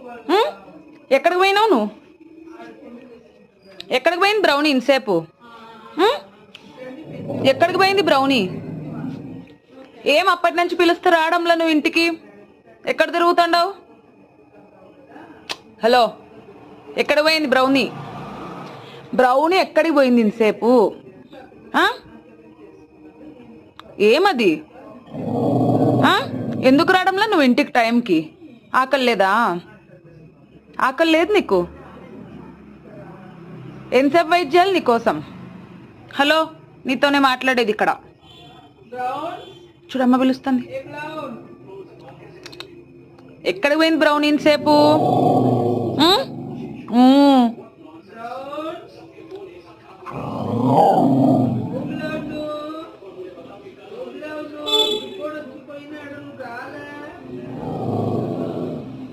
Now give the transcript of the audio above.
ఉం? ఎక్కడికి పోయినావు నువ్వు? ఎక్కడికి పోయింది బ్రౌనీ ఇంతసేపు? ఉం? ఎక్కడికి పోయింది బ్రౌనీ? ఏం అప్పటి నుంచి పిలుస్తే రావడంలో నువ్వు ఇంటికి? ఎక్కడ తిరుగుతుండవు? హలో, ఎక్కడ పోయింది బ్రౌనీ? బ్రౌనీ ఎక్కడికి పోయింది ఇంతసేపు? ఏమది? ఎందుకు రావడంలో నువ్వు ఇంటికి టైంకి? ఆకలి లేదా? ఆకలి లేదు నీకు? ఎంతసేపు వెయిట్ చేయాలి నీకోసం? హలో, నీతోనే మాట్లాడేది ఇక్కడ. చూడమ్మ పిలుస్తుంది. ఎక్కడికి పోయింది బ్రౌనీ ఇంతసేపు?